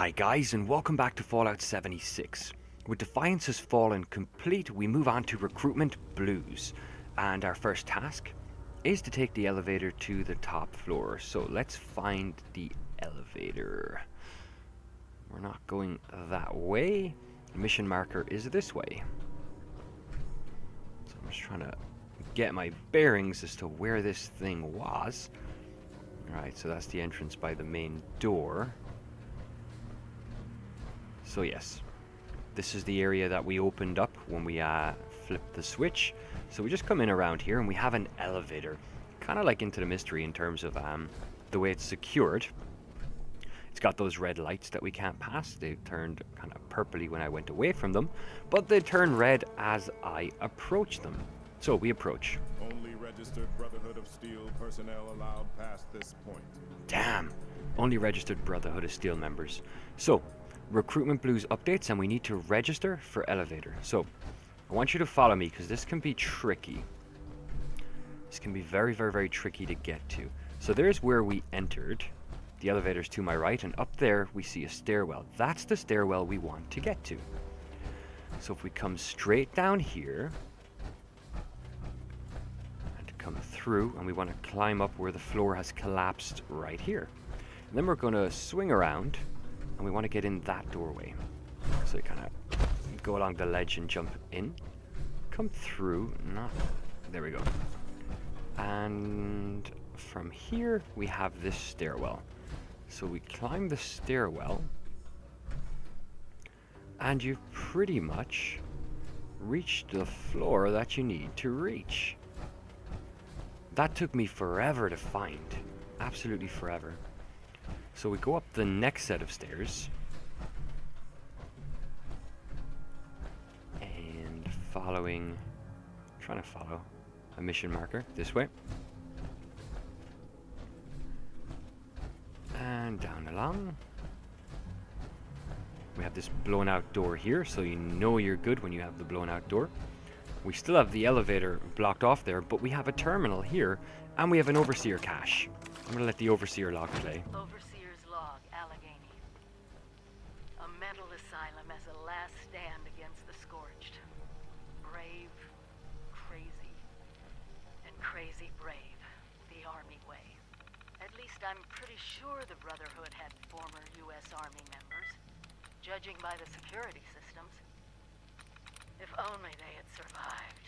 Hi guys, and welcome back to Fallout 76. With Defiance has fallen complete, we move on to Recruitment Blues. And our first task is to take the elevator to the top floor. So let's find the elevator. We're not going that way. The mission marker is this way. So I'm just trying to get my bearings as to where this thing was. Alright, so that's the entrance by the main door. So yes, this is the area that we opened up when we flipped the switch. So we just come in around here and we have an elevator. Kind of like Into the Mystery in terms of the way it's secured. It's got those red lights that we can't pass. They turned kind of purpley when I went away from them, but they turn red as I approach them. So we approach. Only registered Brotherhood of Steel personnel allowed past this point. Damn, only registered Brotherhood of Steel members. So, Recruitment Blues updates and we need to register for elevator. So, I want you to follow me because this can be tricky. This can be very, very, very tricky to get to. So there's where we entered. The elevator's to my right, and up there we see a stairwell. That's the stairwell we want to get to. So if we come straight down here and come through, and we want to climb up where the floor has collapsed right here. And then we're going to swing around and we want to get in that doorway. So you kind of go along the ledge and jump in. Come through, there we go. And from here we have this stairwell. So we climb the stairwell and you've pretty much reached the floor that you need to reach. That took me forever to find. Absolutely forever. So we go up the next set of stairs. And trying to follow a mission marker this way. And down along. We have this blown out door here, so you know you're good when you have the blown out door. We still have the elevator blocked off there, but we have a terminal here, and we have an overseer cache. I'm going to let the overseer log play. Overseer's log, Allegheny. A mental asylum as a last stand against the scorched. Brave, crazy, and crazy brave. The Army way. At least I'm pretty sure the Brotherhood had former U.S. Army members, judging by the security systems. If only they had survived.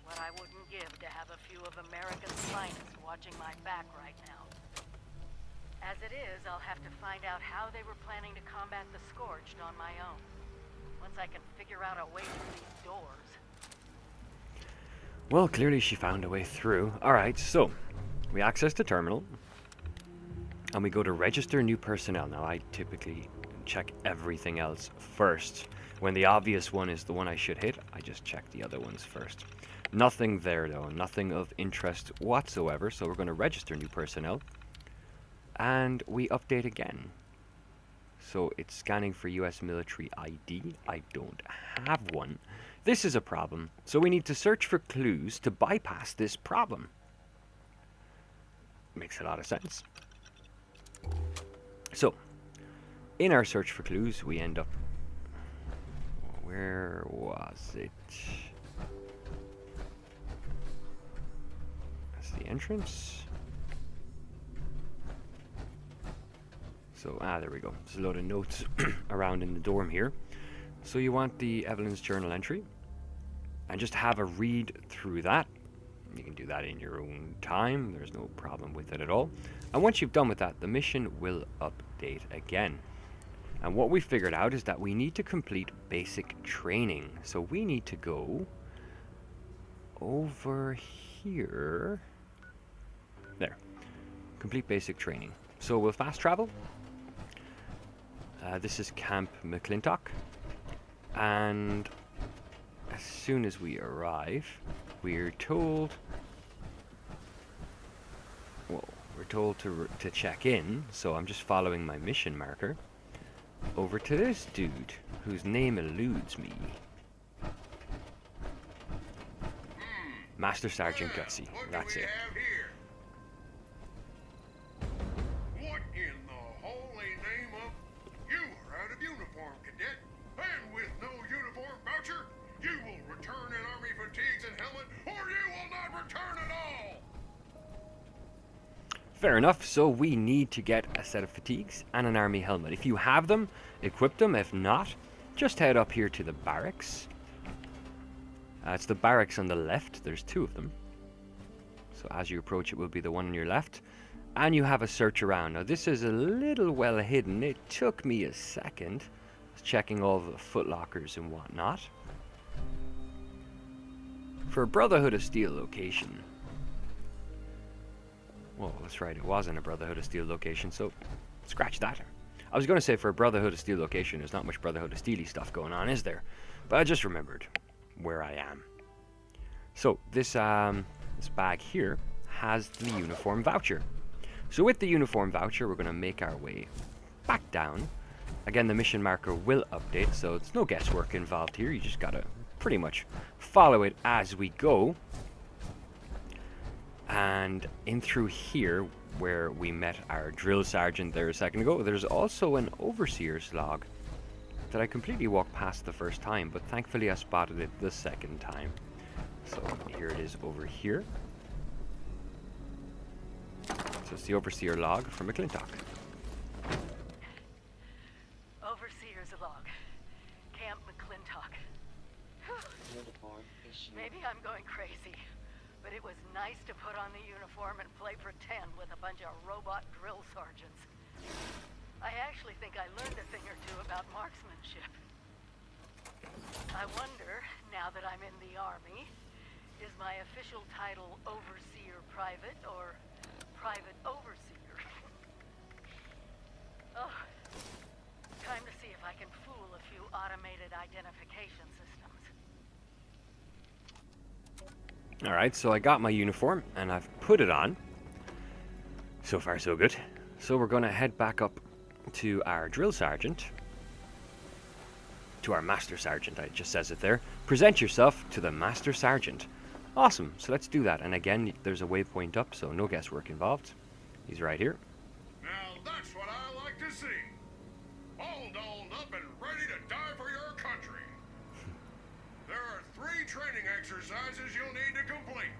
What I wouldn't give to have a few of America's finest watching my back right now. As it is, I'll have to find out how they were planning to combat the Scorched on my own. Once I can figure out a way through these doors. Well, clearly she found a way through. Alright, so we access the terminal. And we go to register new personnel. Now, I typically check everything else first. When the obvious one is the one I should hit, I just check the other ones first. Nothing there though, nothing of interest whatsoever, so we're going to register new personnel. And we update again. So it's scanning for US military ID. I don't have one. This is a problem, so we need to search for clues to bypass this problem. Makes a lot of sense. So, in our search for clues, we end up... Where was it? That's the entrance. So, there we go. There's a load of notes around in the dorm here. So you want the Evelyn's journal entry. And just have a read through that. You can do that in your own time. There's no problem with it at all. And once you've done with that, the mission will update again. And what we figured out is that we need to complete basic training. So we need to go over here. There. Complete basic training. So we'll fast travel. This is Camp McClintock. And as soon as we arrive, we're told... Well, we're told to check in. So I'm just following my mission marker. Over to this dude, whose name eludes me. Master Sergeant Gutsy, that's it. What in the holy name of... You return it all! Fair enough, so we need to get a set of fatigues and an army helmet. If you have them, equip them. If not, just head up here to the barracks. It's the barracks on the left. There's two of them. So as you approach, it will be the one on your left. And you have a search around. Now this is a little well hidden. It took me a second. I was checking all the footlockers and whatnot. For a Brotherhood of Steel location. Well, that's right, it wasn't a Brotherhood of Steel location, so scratch that. I was going to say for a Brotherhood of Steel location, there's not much Brotherhood of Steely stuff going on, is there? But I just remembered where I am. So, this bag here has the uniform voucher. So with the uniform voucher, we're going to make our way back down. Again, the mission marker will update, so it's no guesswork involved here. You just got to pretty much follow it as we go. And in through here, where we met our drill sergeant there a second ago, there's also an overseer's log that I completely walked past the first time, but thankfully I spotted it the second time. So here it is over here. So it's the overseer log from McClintock. Overseer's log. Camp McClintock. Maybe I'm going crazy. But it was nice to put on the uniform and play pretend with a bunch of robot drill sergeants. I actually think I learned a thing or two about marksmanship. I wonder, now that I'm in the Army, is my official title Overseer Private or Private Overseer? Oh, time to see if I can fool a few automated identification systems. Alright, so I got my uniform, and I've put it on. So far, so good. So we're going to head back up to our drill sergeant. To our master sergeant, it just says it there. Present yourself to the master sergeant. Awesome, so let's do that. And again, there's a waypoint up, so no guesswork involved. He's right here. Now that's what I like to see. All dolled up and ready to die for your country. There are 3 training exercises you'll need to complete.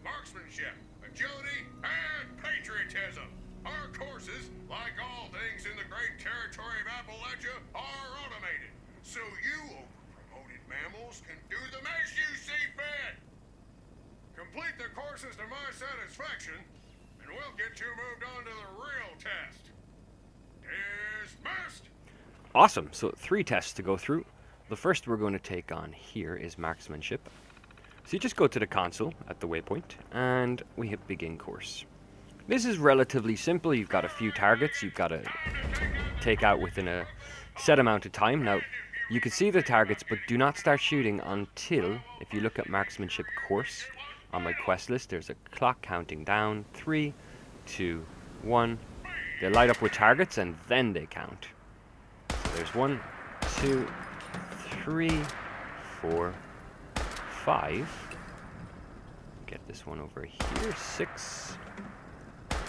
Marksmanship, agility, and patriotism. Our courses, like all things in the great territory of Appalachia, are automated. So you overpromoted mammals can do them as you see fit. Complete the courses to my satisfaction, and we'll get you moved on to the real test. Dismissed! Awesome, so 3 tests to go through. The first we're going to take on here is marksmanship. So you just go to the console at the waypoint, and we hit begin course. This is relatively simple. You've got a few targets you've got to take out within a set amount of time. Now, you can see the targets, but do not start shooting until, if you look at marksmanship course on my quest list, there's a clock counting down. 3, 2, 1. They light up with targets, and then they count. So there's 1, 2, 3, 4, 5. Get this one over here. 6.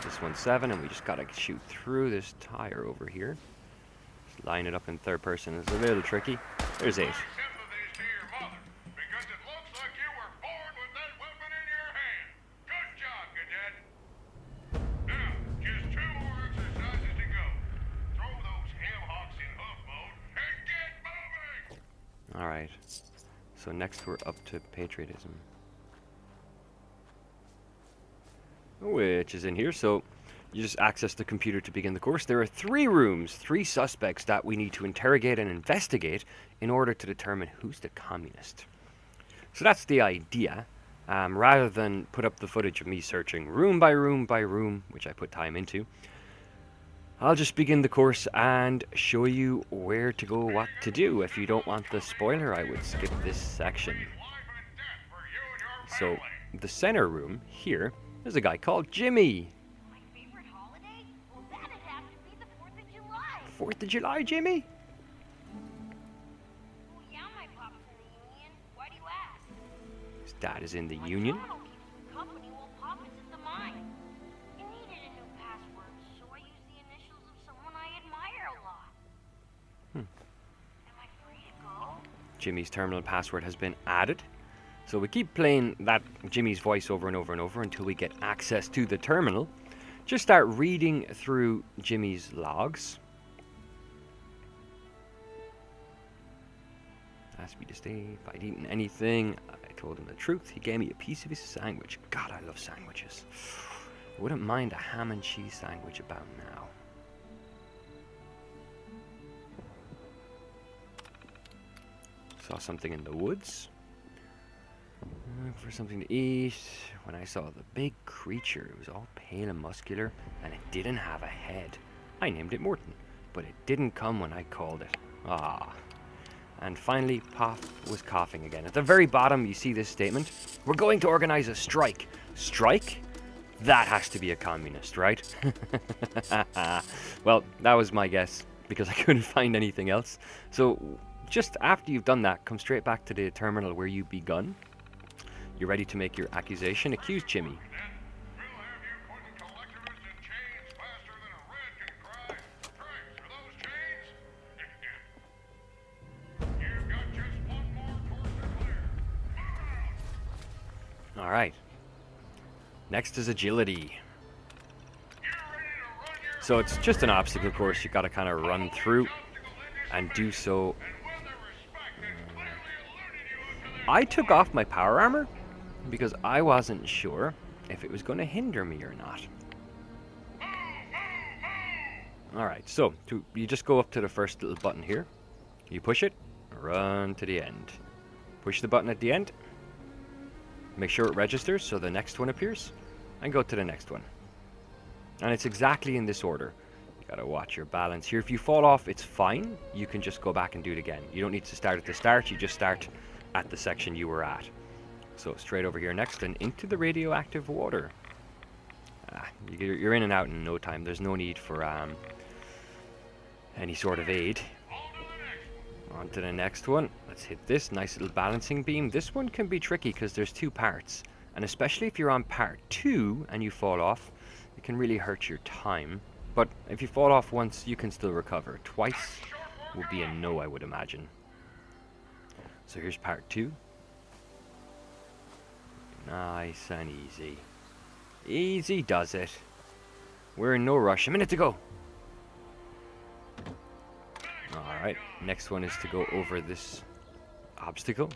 This one's 7, and we just gotta shoot through this tire over here. Just line it up in third person. It's a little tricky. There's 8. Alright, so next we're up to patriotism, which is in here. So you just access the computer to begin the course. There are 3 rooms, 3 suspects that we need to interrogate and investigate in order to determine who's the communist. So that's the idea. Rather than put up the footage of me searching room by room by room, which I put time into, I'll just begin the course and show you where to go, what to do. If you don't want the spoiler, I would skip this section. So, the center room here, there's a guy called Jimmy. My favorite holiday? Well, that'd have to be the 4th of July. 4th of July, Jimmy? Well, yeah, my pop's in the Union. Why do you ask? His dad is in the My Union. Toronto keeps him company while Pop is at the mine. He needed a new password, so I used the initials of someone I admire a lot. Am I free to go? Jimmy's terminal password has been added. So we keep playing that Jimmy's voice over and over and over until we get access to the terminal. Just start reading through Jimmy's logs. Asked me to stay if I'd eaten anything. I told him the truth. He gave me a piece of his sandwich. God, I love sandwiches. I wouldn't mind a ham and cheese sandwich about now. Saw something in the woods. For something to eat. When I saw the big creature, it was all pale and muscular, and it didn't have a head. I named it Morton, but it didn't come when I called it. Ah. And finally, Pop was coughing again. At the very bottom, you see this statement. We're going to organize a strike. Strike? That has to be a communist, right? Well, that was my guess, because I couldn't find anything else. So, just after you've done that, come straight back to the terminal where you begun. You're ready to make your accusation. Accuse Jimmy. Alright. Next is agility. So it's just an obstacle course you gotta kind of run through and do so. I took off my power armor because I wasn't sure if it was going to hinder me or not. Alright, so you just go up to the first little button here. You push it, run to the end. Push the button at the end. Make sure it registers so the next one appears. And go to the next one. And it's exactly in this order. You gotta watch your balance here. If you fall off, it's fine. You can just go back and do it again. You don't need to start at the start. You just start at the section you were at. So straight over here next and into the radioactive water. You're in and out in no time. There's no need for any sort of aid. On to the next one. Let's hit this nice little balancing beam. This one can be tricky because there's two parts. And especially if you're on part 2 and you fall off, it can really hurt your time. But if you fall off once, you can still recover. Twice would be a no, I would imagine. So here's part 2. Nice and easy. Easy does it. We're in no rush. A minute to go. Alright, next one is to go over this obstacle.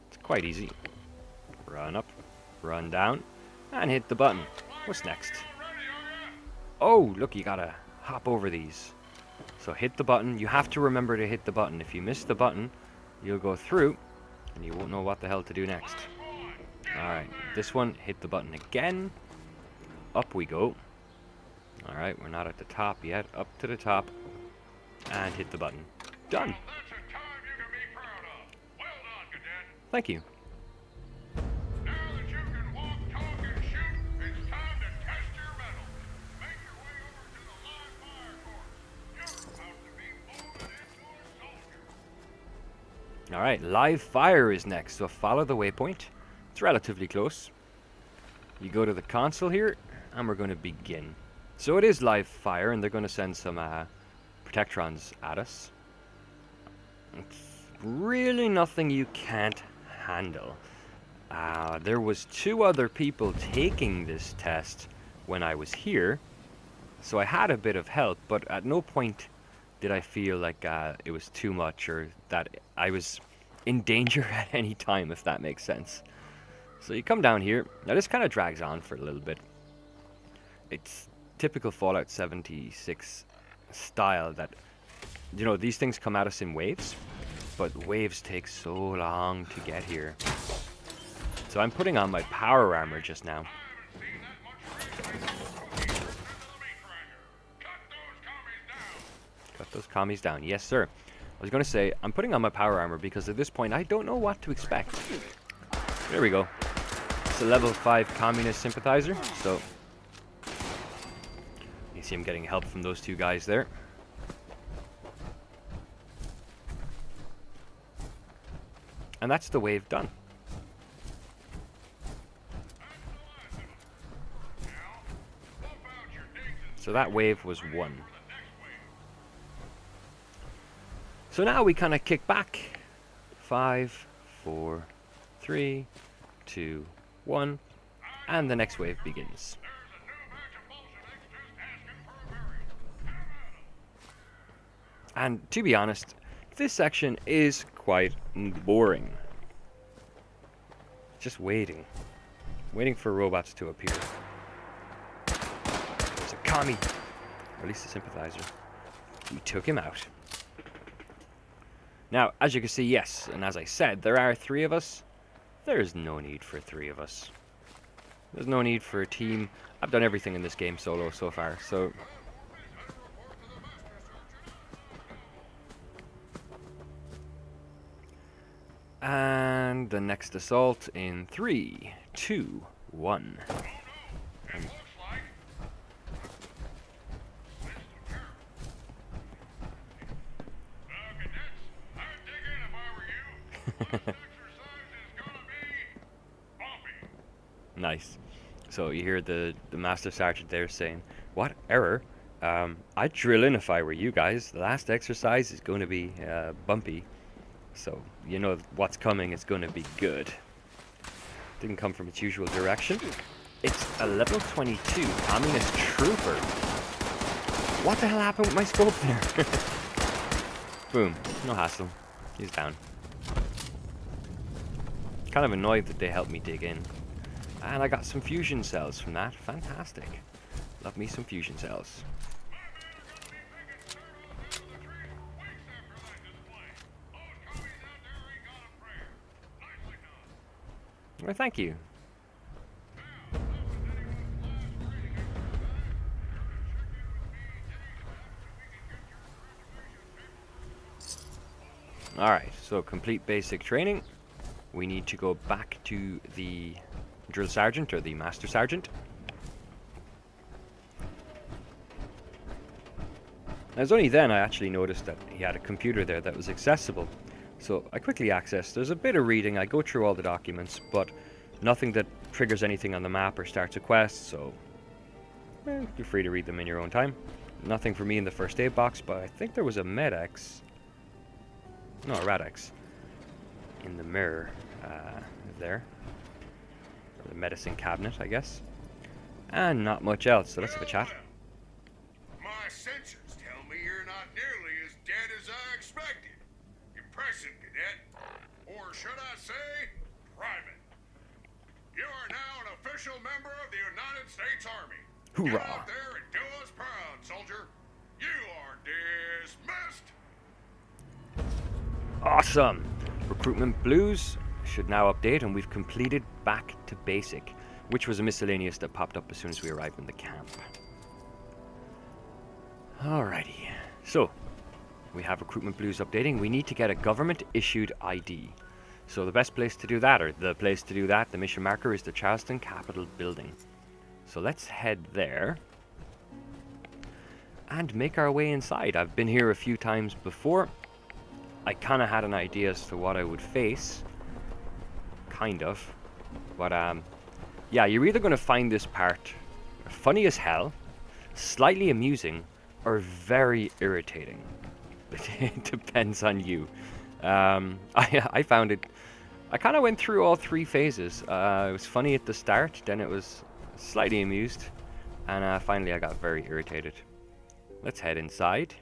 It's quite easy. Run up, run down, and hit the button. What's next? Oh, look, you gotta hop over these. So hit the button. You have to remember to hit the button. If you miss the button, you'll go through, and you won't know what the hell to do next. Alright, this one, hit the button again. Up we go. Alright, we're not at the top yet. Up to the top. And hit the button. Done. Thank you. Now that you can walk, talk, and shoot, it's time to test your mettle. Make your way over to the live fire course. You're about to be molded into a soldier. Alright, live fire is next, so follow the waypoint. It's relatively close. You go to the console here, and we're going to begin. So it is live fire, and they're going to send some protectrons at us. It's really nothing you can't handle. There was 2 other people taking this test when I was here, so I had a bit of help, but at no point did I feel like it was too much or that I was in danger at any time, if that makes sense. So you come down here. Now this kind of drags on for a little bit. It's typical Fallout 76 style that, you know, these things come at us in waves, but waves take so long to get here. So I'm putting on my power armor just now. Cut those commies down. Yes, sir. I was going to say, I'm putting on my power armor because at this point I don't know what to expect. There we go. It's a level 5 communist sympathizer, so you see I'm getting help from those 2 guys there. And that's the wave done. So that wave was 1. So now we kind of kick back. 5, 4, 3, 2, 1, and the next wave begins. And to be honest, this section is quite boring. Just waiting for robots to appear. There's a commie, or at least a sympathizer. We took him out. Now, as you can see, yes, and as I said, there are 3 of us. There's no need for 3 of us. There's no need for a team. I've done everything in this game solo so far, so... And the next assault in 3, 2, 1. Nice. So you hear the Master Sergeant there saying, "What error? I'd drill in if I were you guys. The last exercise is going to be bumpy. So you know what's coming is going to be good." Didn't come from its usual direction. It's a level 22 communist trooper. What the hell happened with my scope there? Boom. No hassle. He's down. Kind of annoyed that they helped me dig in. And I got some fusion cells from that. Fantastic. Love me some fusion cells. Well, thank you. Alright, so complete basic training. We need to go back to the drill sergeant, or the master sergeant. It was only then I actually noticed that he had a computer there that was accessible. So I quickly accessed. There's a bit of reading. I go through all the documents, but nothing that triggers anything on the map or starts a quest, so you're free to read them in your own time. Nothing for me in the first aid box, but I think there was a Med-X. No, a Rad-X in the mirror there. Or the medicine cabinet, I guess. And not much else, so let's have a chat. My sensors tell me you're not nearly as dead as I expected. Impressive, cadet. Or should I say, private. You are now an official member of the United States Army. Hoorah. Get out there and do us proud, soldier. You are dismissed. Awesome! Recruitment Blues should now update, and we've completed Back to Basic, which was a miscellaneous that popped up as soon as we arrived in the camp. Alrighty, so we have Recruitment Blues updating. We need to get a government-issued ID. So the best place to do that, or the place to do that, the mission marker, is the Charleston Capitol building. So let's head there and make our way inside. I've been here a few times before. I kind of had an idea as to what I would face. Kind of. But, yeah, you're either going to find this part funny as hell, slightly amusing, or very irritating. It depends on you. I found it... I kind of went through all 3 phases. It was funny at the start, then it was slightly amused, and finally I got very irritated. Let's head inside.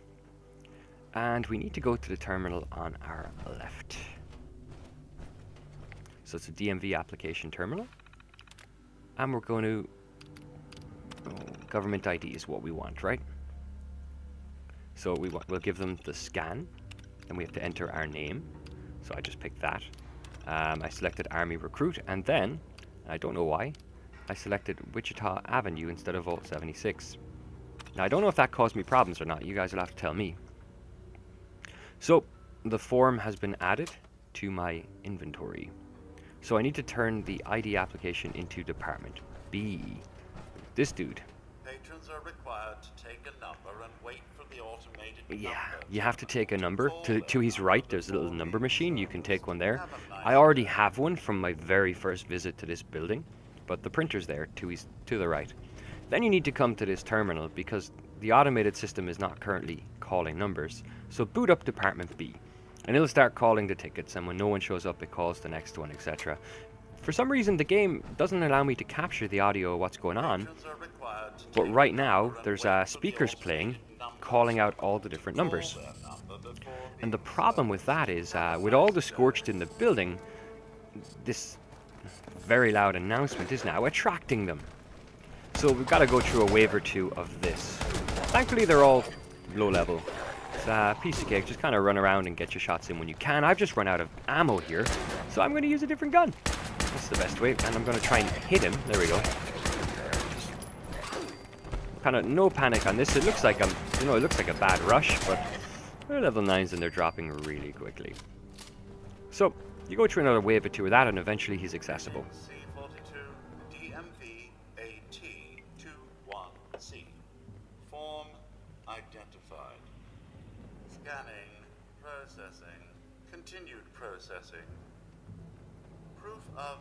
And we need to go to the terminal on our left. So it's a DMV application terminal. And we're going to... government ID is what we want, right? So we'll give them the scan. And we have to enter our name. So I just picked that. I selected Army Recruit. And then, I don't know why, I selected Wichita Avenue instead of Vault 76. Now I don't know if that caused me problems or not. You guys will have to tell me. So, the form has been added to my inventory. So I need to turn the ID application into Department B. This dude. Patrons are required to take a number and wait for the automated Yeah, number. you have to take a number. To his right, there's a little number machine. You can take one there. I already have one from my very first visit to this building, but the printer's there to the right. Then you need to come to this terminal because the automated system is not currently calling numbers. So boot up Department B. And it'll start calling the tickets, and when no one shows up, it calls the next one, etc. For some reason, the game doesn't allow me to capture the audio of what's going on, but right now, there's speakers playing, calling out all the different numbers. And the problem with that is, with all the Scorched in the building, this very loud announcement is now attracting them. So we've got to go through a wave or two of this. Thankfully, they're all low level. It's a piece of cake. Just kind of run around and get your shots in when you can. I've just run out of ammo here, so I'm going to use a different gun. That's the best way, and I'm going to try and hit him. There we go. Kind of no panic on this. It looks like it looks like a bad rush, but they're level 9s and they're dropping really quickly. So you go through another wave or two of that, and eventually he's accessible. C42 DMV AT21C. Form identified. Scanning, processing, continued processing. Proof of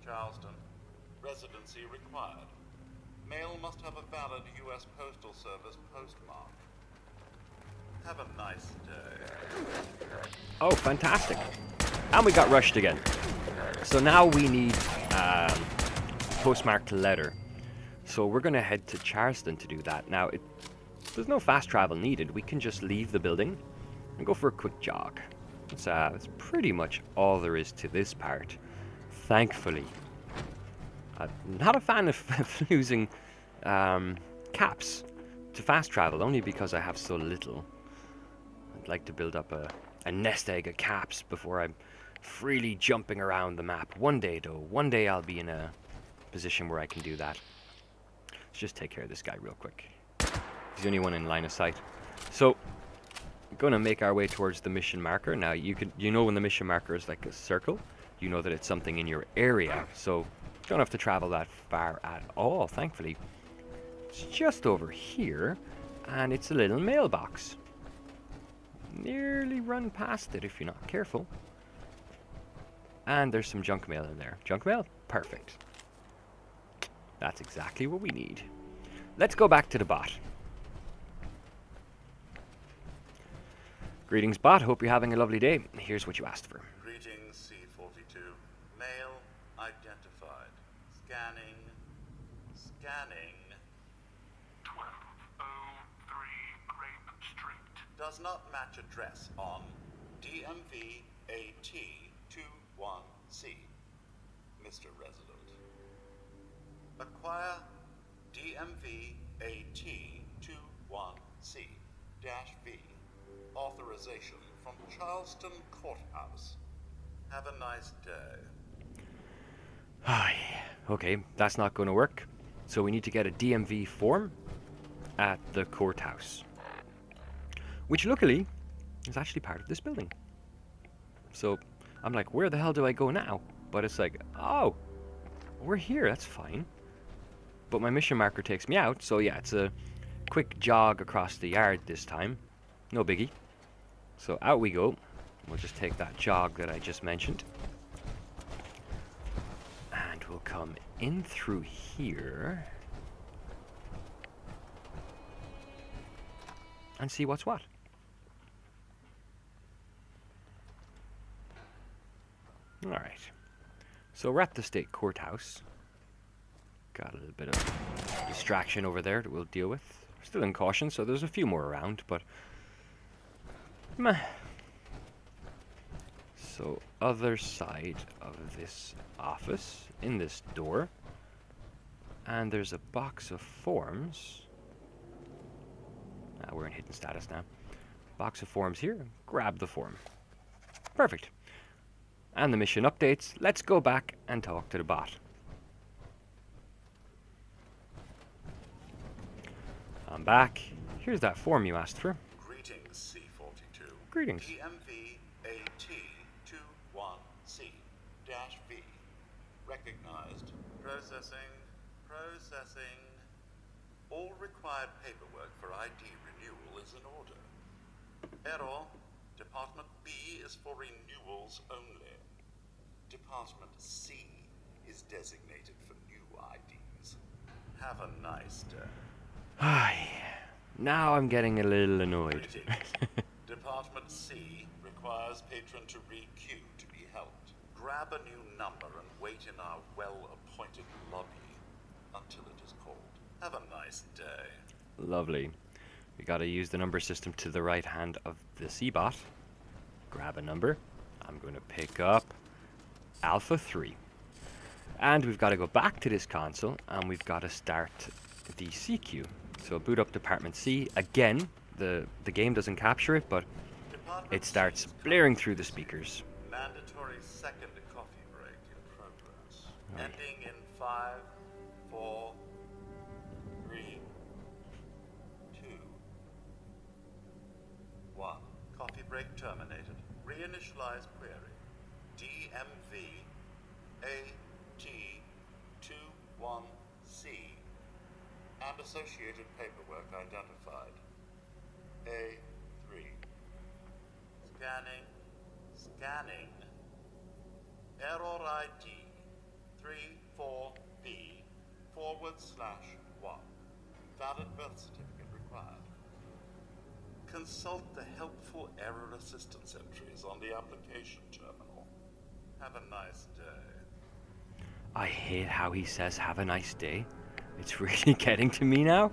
Charleston. Residency required. Mail must have a valid U.S. Postal Service postmark. Have a nice day. Oh, fantastic. And we got rushed again. So now we need Postmark A Letter. So we're going to head to Charleston to do that. Now, there's no fast travel needed. We can just leave the building and go for a quick jog. That's pretty much all there is to this part. Thankfully. I'm not a fan of losing caps to fast travel, only because I have so little. I'd like to build up a nest egg of caps before I'm freely jumping around the map. One day, though, one day I'll be in a position where I can do that. Let's just take care of this guy real quick. He's the only one in line of sight. So, we're going to make our way towards the mission marker. Now, you know when the mission marker is like a circle, you know that it's something in your area. So, you don't have to travel that far at all, thankfully. It's just over here, and it's a little mailbox. Nearly run past it if you're not careful. And there's some junk mail in there. Junk mail? Perfect. That's exactly what we need. Let's go back to the bot. Greetings, bot. Hope you're having a lovely day. Here's what you asked for. Greetings, C42. Mail identified. Scanning. Scanning. 1203 Grape Street. Does not match address on DMV AT21C. Mr. Resident. Acquire DMV AT21C-V. Authorization from Charleston Courthouse. Have a nice day. Okay, that's not going to work. So we need to get a DMV form at the courthouse. Which luckily is actually part of this building. So I'm like, where the hell do I go now? But it's like, oh, we're here, that's fine. But my mission marker takes me out, so yeah, it's a quick jog across the yard this time. No biggie. So out we go. We'll just take that jog that I just mentioned. And we'll come in through here. And see what's what. Alright. So we're at the state courthouse. Got a little bit of distraction over there that we'll deal with. We're still in caution, so there's a few more around, but meh. So, other side of this office, in this door, and there's a box of forms. We're in hidden status now. Box of forms here. Grab the form. Perfect. And the mission updates. Let's go back and talk to the bot. I'm back. Here's that form you asked for. Greetings, C42. Greetings. DMV AT21C-V. Recognized. Processing. Processing. All required paperwork for ID renewal is in order. Error. Department B is for renewals only. Department C is designated for new IDs. Have a nice day. Now I'm getting a little annoyed. Greetings. Department C requires patron to re-queue to be helped. Grab a new number and wait in our well-appointed lobby until it is called. Have a nice day. Lovely. We gotta use the number system to the right hand of the C-bot. Grab a number. I'm going to pick up Alpha 3. And we've got to go back to this console and we've got to start the C queue. So boot up Department C. Again, the game doesn't capture it, but it starts blaring through the speakers. Mandatory second coffee break in progress. Ending in 5, 4, 3, 2, 1. Coffee break terminated. Reinitialize query. DMV AT21C and associated paperwork identified. A3. Scanning. Error ID 34B/1. Valid birth certificate required. Consult the helpful error assistance entries on the application terminal. Have a nice day. I hate how he says have a nice day. It's really getting to me now.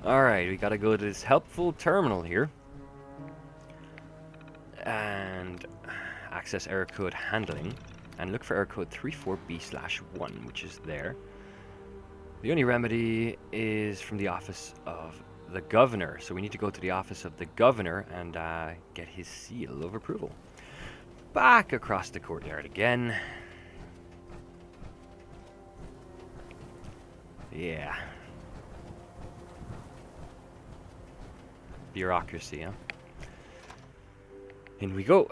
Alright, we gotta go to this helpful terminal here. And access error code handling. And look for error code 34B/1, which is there. The only remedy is from the office of the governor. So we need to go to the office of the governor and get his seal of approval. Back across the courtyard again. Yeah. Bureaucracy, huh? In we go.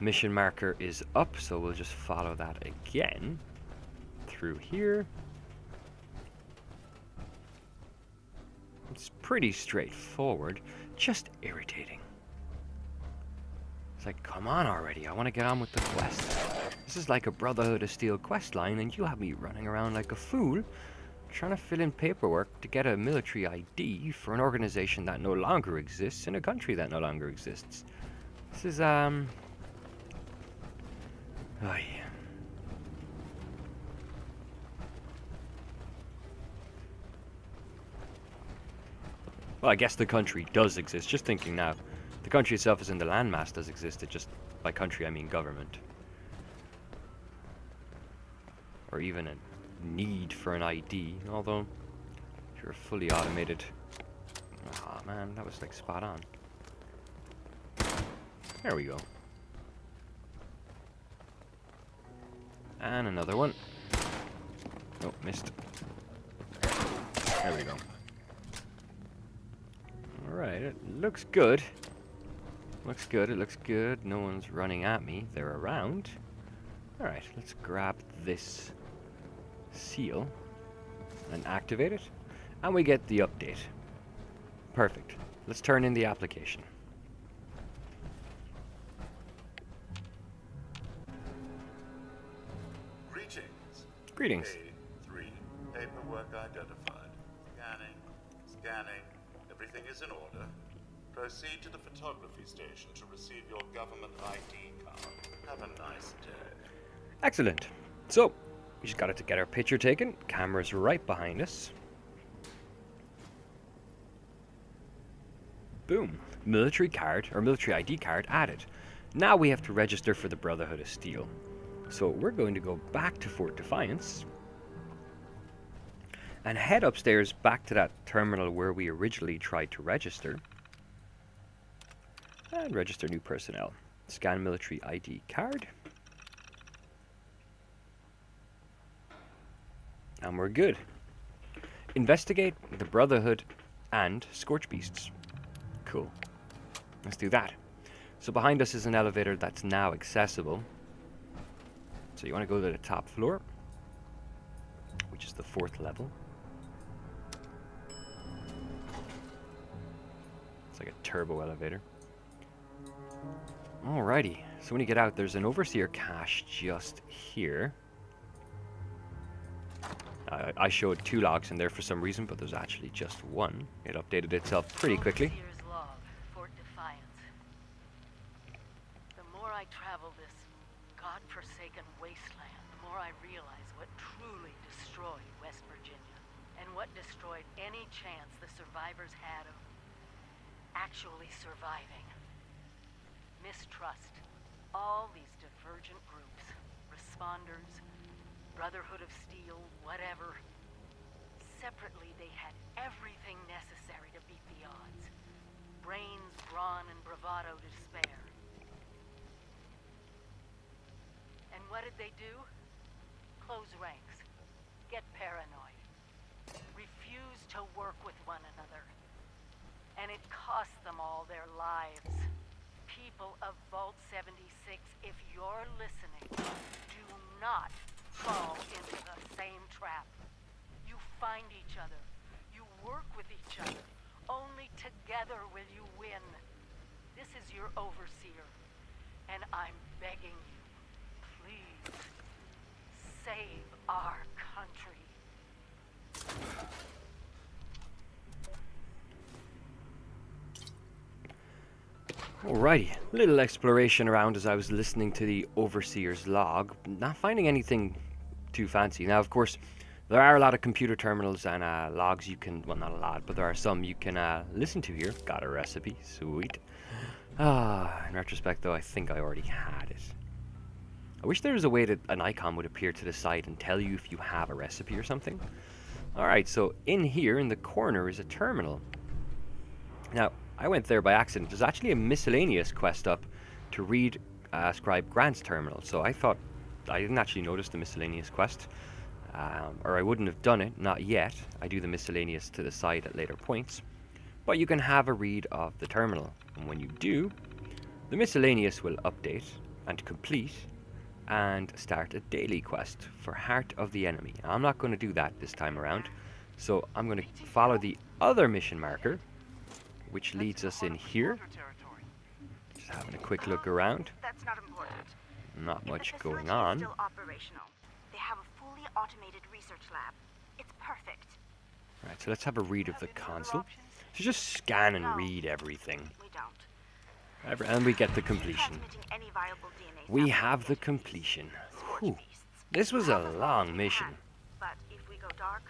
Mission marker is up, so we'll just follow that again. Through here. It's pretty straightforward, just irritating. It's like, come on already, I want to get on with the quest. This is like a Brotherhood of Steel quest line, and you have me running around like a fool, trying to fill in paperwork to get a military ID for an organization that no longer exists in a country that no longer exists. This is, oh yeah. Well, I guess the country does exist. Just thinking now. The country itself is in the landmass does exist. It just, by country I mean government. Or even a need for an ID. Although, if you're fully automated... Oh man, that was like spot on. There we go. And another one. Oh, missed. There we go. Alright, it looks good. Looks good, it looks good. No one's running at me. They're around. Alright, let's grab this seal and activate it. And we get the update. Perfect. Let's turn in the application. Greetings. A3. Paperwork identified. Scanning. Everything is in order. Proceed to the photography station to receive your government ID card. Have a nice day. Excellent. So, we just got to get our picture taken. Camera's right behind us. Boom. Military card, or military ID card added. Now we have to register for the Brotherhood of Steel. So we're going to go back to Fort Defiance and head upstairs back to that terminal where we originally tried to register. And register new personnel. Scan military ID card. And we're good. Investigate the Brotherhood and Scorch Beasts. Cool. Let's do that. So behind us is an elevator that's now accessible. So you want to go to the top floor, which is the 4th level. It's like a turbo elevator. Alrighty, so when you get out, there's an overseer cache just here. I showed 2 logs in there for some reason, but there's actually just 1. It updated itself pretty quickly. Overseer's log, Fort Defiance. The travel this godforsaken wasteland, the more I realize what truly destroyed West Virginia, and what destroyed any chance the survivors had of actually surviving. Mistrust. All these divergent groups, responders, Brotherhood of Steel, whatever. Separately, they had everything necessary to beat the odds. Brains, brawn, and bravado to spare. And what did they do? Close ranks. Get paranoid. Refuse to work with one another. And it cost them all their lives. People of Vault 76, if you're listening, do not fall into the same trap. You find each other. You work with each other. Only together will you win. This is your overseer. And I'm begging you, please, save our country. Alrighty, a little exploration around as I was listening to the Overseer's log, not finding anything too fancy. Now, of course, there are a lot of computer terminals and logs you can, well, not a lot, but there are some you can listen to here. Got a recipe, sweet. In retrospect, though, I think I already had it. I wish there was a way that an icon would appear to the side and tell you if you have a recipe or something. Alright, so in here, in the corner, is a terminal. Now, I went there by accident. There's actually a miscellaneous quest up to read Scribe Grant's terminal. So I thought, I didn't actually notice the miscellaneous quest. Or I wouldn't have done it, not yet. I do the miscellaneous to the side at later points. But you can have a read of the terminal. And when you do, the miscellaneous will update and complete and start a daily quest for Heart of the Enemy. I'm not going to do that this time around. So I'm going to follow the other mission marker, which leads us in here. Just having a quick look around. That's not important. Not much If the going facility on. is still operational. They have a fully automated research lab. It's perfect. Right, so let's have a read of the console. So just scan and read everything. We don't. And we get the completion. Transmitting any viable DNA We sample have the against completion. scorch Whew. beasts. This was a Have as long as you mission. can, but if we go dark,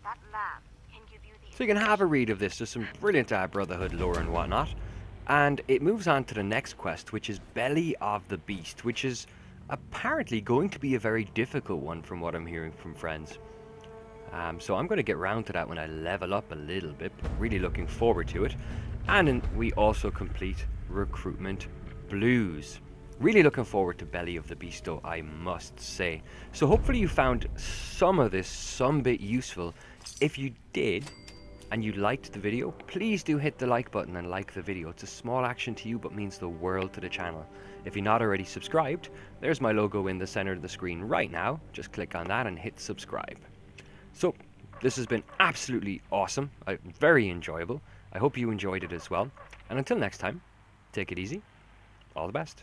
that lab can give you the So you can have a read of this. There's some brilliant Brotherhood lore and whatnot. And it moves on to the next quest, which is Belly of the Beast, which is apparently going to be a very difficult one from what I'm hearing from friends. So I'm going to get round to that when I level up a little bit, but really looking forward to it. And we also complete Recruitment Blues. Really looking forward to Belly of the Beast, though, I must say. So hopefully you found some of this some bit useful. If you did, and you liked the video, please do hit the like button and like the video. It's a small action to you, but means the world to the channel. If you're not already subscribed, there's my logo in the center of the screen right now. Just click on that and hit subscribe. So, this has been absolutely awesome. Very enjoyable. I hope you enjoyed it as well. And until next time, take it easy. All the best.